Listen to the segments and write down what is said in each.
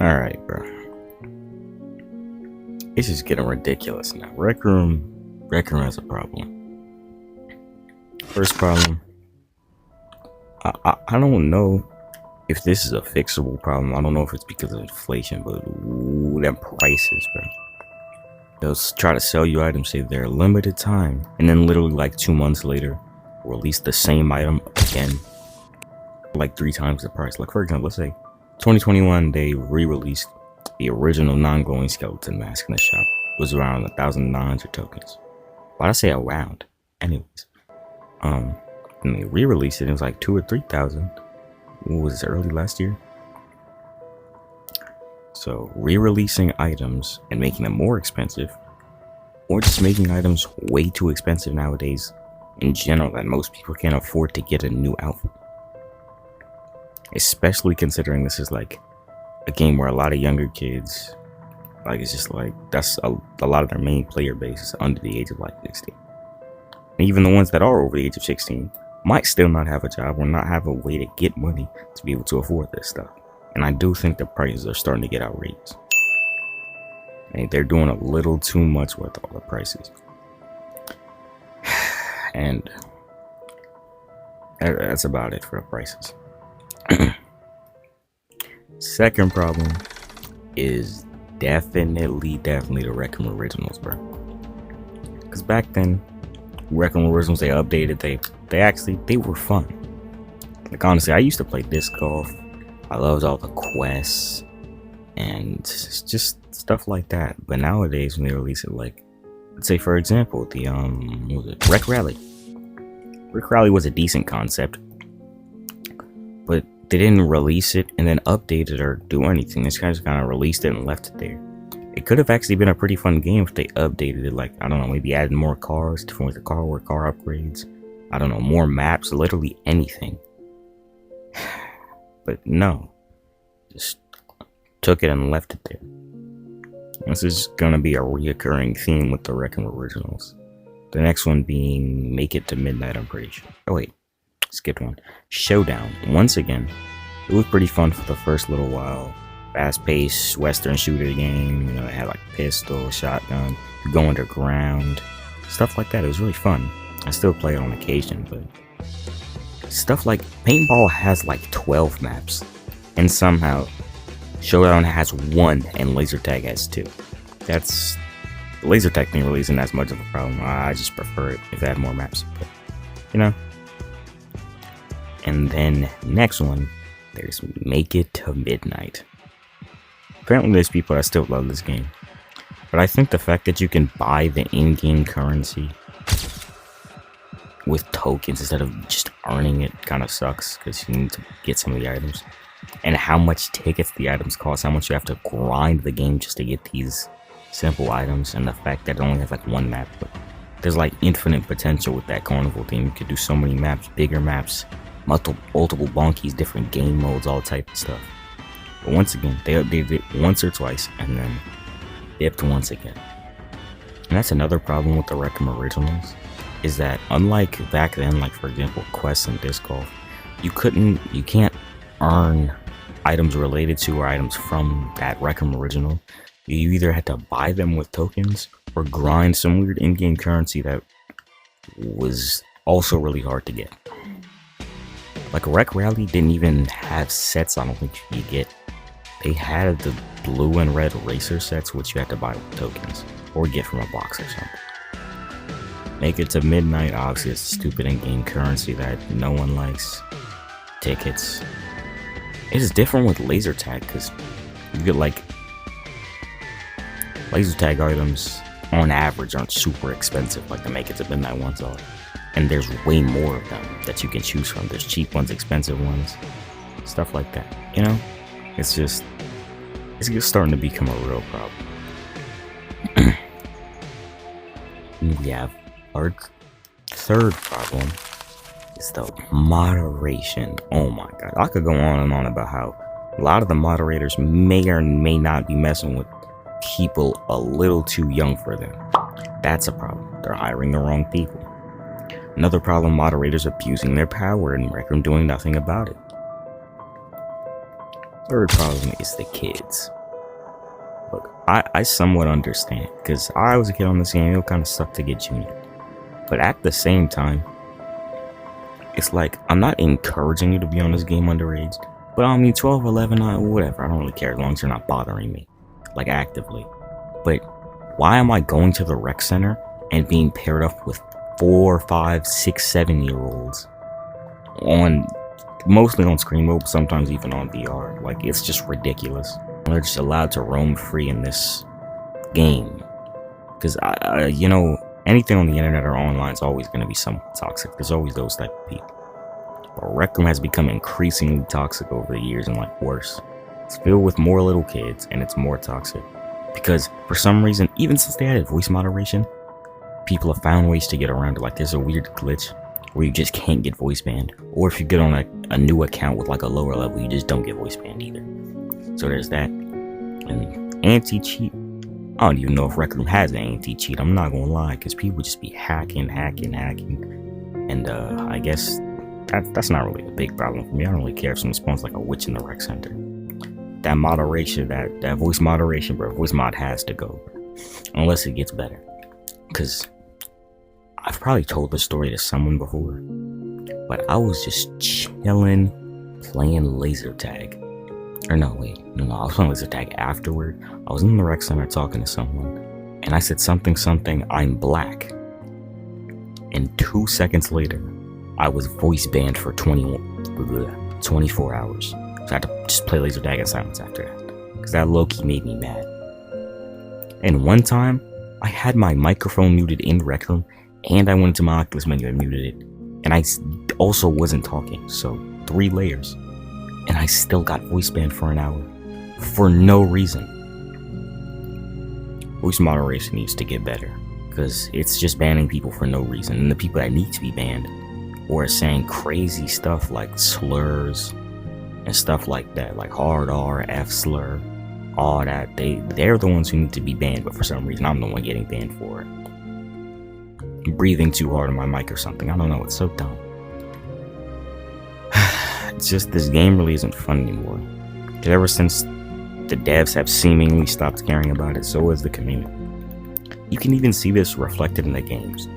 Alright, bro. It's just getting ridiculous now. Rec Room has a problem. First problem, I don't know if this is a fixable problem. I don't know if it's because of inflation, but them prices, bro. They'll try to sell you items, say they're limited time, and then literally like 2 months later, release the same item again, like 3 times the price. Like for example, let's say 2021, they re-released the original non-glowing skeleton mask in the shop. It was around 1,900 tokens. Why'd I say around? Anyways, and they re-released it. It was like 2 or 3,000. What was it, early last year? So re-releasing items and making them more expensive, or just making items way too expensive nowadays in general that most people can't afford to get a new outfit. Especially considering this is like a game where a lot of younger kids, like it's just like that's a lot of their main player base is under the age of like 16. And even the ones that are over the age of 16 might still not have a job or not have a way to get money to be able to afford this stuff. And I do think the prices are starting to get outrageous. And they're doing a little too much with all the prices. And that's about it for the prices. Second problem is definitely the Recroom originals, bro. Because back then, Recroom originals, they updated, they were fun. Like honestly, I used to play disc golf. I loved all the quests and just stuff like that. But nowadays, when they release it, like let's say for example, the what was it? Rec Rally. Rec Rally was a decent concept, but they didn't release it and then update it or do anything. This guy just kind of released it and left it there. It could have actually been a pretty fun game if they updated it, like, I don't know, maybe added more cars, different ways of car upgrades. I don't know, more maps, literally anything. But no, just took it and left it there. This is gonna be a reoccurring theme with the Recroom originals. The next one being Make It to Midnight, I'm pretty sure. Oh wait, skipped one. Showdown. Once again, it was pretty fun for the first little while. Fast-paced Western shooter game. You know, it had like pistol, shotgun, you go underground, stuff like that. It was really fun. I still play it on occasion, but stuff like paintball has like 12 maps, and somehow Showdown has 1 and laser tag has 2. That's laser tag thing really isn't as much of a problem. I just prefer it if it had more maps, but you know. And then next one, there's Make It to Midnight. Apparently there's people that still love this game, but I think the fact that you can buy the in-game currency with tokens instead of just earning it kind of sucks, because you need to get some of the items, and how much tickets the items cost, how much you have to grind the game just to get these simple items, and the fact that it only has like 1 map. But there's like infinite potential with that carnival theme. You could do so many maps, bigger maps, multiple bonkies, different game modes, all type of stuff. But once again, they updated it once or twice and then dipped once again. And that's another problem with the Recroom originals, is that unlike back then, like for example quests and disc golf, you can't earn items related to or items from that Recroom original. You either had to buy them with tokens or grind some weird in-game currency that was also really hard to get. Like Rec Rally didn't even have sets, I don't think you could get. They had the blue and red racer sets, which you had to buy with tokens or get from a box or something. Make It to Midnight, obviously it's stupid in-game currency that no one likes. Tickets. It is different with laser tag, because you get like laser tag items on average aren't super expensive like the Make It to Midnight ones are, and there's way more of them that you can choose from. There's cheap ones, expensive ones, stuff like that, you know. It's just starting to become a real problem. We have our third problem is the moderation. Oh my god, I could go on and on about how a lot of the moderators may or may not be messing with people a little too young for them. That's a problem. They're hiring the wrong people. Another problem, moderators abusing their power and Recroom doing nothing about it. Third problem is the kids. Look, I somewhat understand, because I was a kid on this game, it kind of sucked to get junior. But at the same time, it's like, I'm not encouraging you to be on this game underage, but I mean, 12, 11, whatever, I don't really care as long as you're not bothering me, like actively. But why am I going to the rec center and being paired up with 4, 5, 6, 7-year-olds on, mostly on screen mode, but sometimes even on VR? Like, it's just ridiculous. They're just allowed to roam free in this game. Because, you know, anything on the internet or online is always going to be somewhat toxic. There's always those type of people. But Recroom has become increasingly toxic over the years, and like worse. It's filled with more little kids, and it's more toxic. Because for some reason, even since they added voice moderation, people have found ways to get around it. Like, there's a weird glitch where you just can't get voice banned. Or if you get on a new account with like a lower level, you just don't get voice banned either. So there's that. And anti-cheat. I don't even know if Recroom has an anti-cheat, I'm not gonna lie, because people just be hacking. And I guess that's not really a big problem for me. I don't really care if someone spawns like a witch in the rec center. That moderation, that voice moderation, bro, voice mod has to go, bro. Unless it gets better. Because I've probably told this story to someone before, but I was just chilling, playing laser tag. Or no, wait, no, I was playing laser tag afterward. I was in the rec center talking to someone, and I said something, I'm black. And 2 seconds later, I was voice banned for 24 hours. So I had to just play laser tag in silence after that, because that low-key made me mad. And one time, I had my microphone muted in Rec Room, and I went into my Oculus menu and muted it. And I also wasn't talking, so 3 layers. And I still got voice banned for an hour. For no reason. Voice moderation needs to get better, because it's just banning people for no reason. And the people that need to be banned, or saying crazy stuff like slurs and stuff like that, like hard R, F slur, all that, they're the ones who need to be banned. But for some reason, I'm the one getting banned for it. I'm breathing too hard on my mic or something, I don't know, it's so dumb. It's just, this game really isn't fun anymore. Because ever since the devs have seemingly stopped caring about it, so has the community. You can even see this reflected in the games.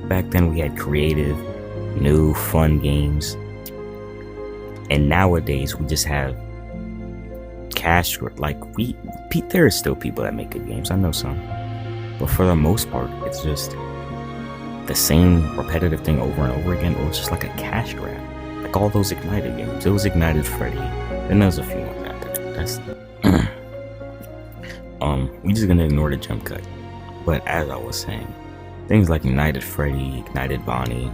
Back then we had creative, new, fun games. And nowadays we just have cash, like, there are still people that make good games, I know some. But for the most part, it's just the same repetitive thing over and over again, or it's just like a cash grab. Like all those Ignited games. It was Ignited Freddy. Then there's a few ones after that. That's we just gonna ignore the jump cut. But as I was saying, things like Ignited Freddy, Ignited Bonnie,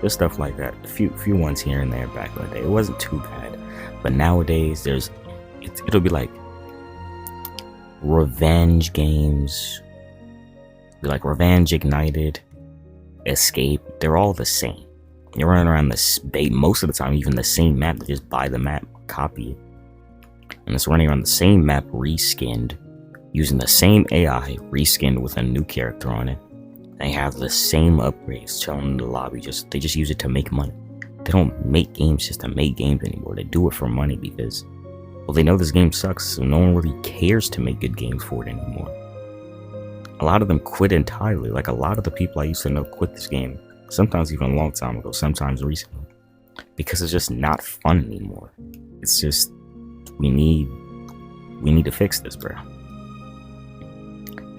there's stuff like that. A few ones here and there back in the day. It wasn't too bad. But nowadays it'll be like revenge games. Like Revenge, Ignited, Escape. They're all the same. You're running around this most of the time, even the same map. They just buy the map, copy it, and it's running around the same map, reskinned, using the same AI, reskinned with a new character on it. They have the same upgrades, chilling in the lobby. They just use it to make money. They don't make games just to make games anymore. They do it for money because, well, they know this game sucks, so no one really cares to make good games for it anymore. A lot of them quit entirely. Like a lot of the people I used to know quit this game. Sometimes even a long time ago, sometimes recently, because it's just not fun anymore. It's just, we need to fix this, bro.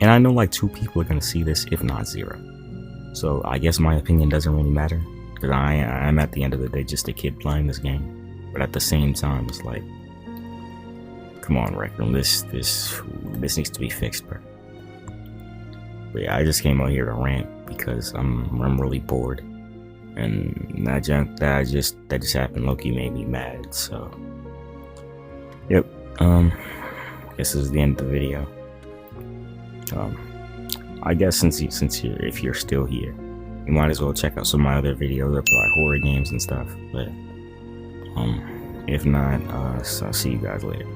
And I know like 2 people are gonna see this, if not 0. So I guess my opinion doesn't really matter, because I'm at the end of the day just a kid playing this game. But at the same time, it's like, come on, Recroom, this needs to be fixed, bro. But yeah, I just came out here to rant because I'm really bored, and that just happened. Loki made me mad. So, yep. Guess this is the end of the video. I guess if you're still here, you might as well check out some of my other videos up like horror games and stuff. But if not, so I'll see you guys later.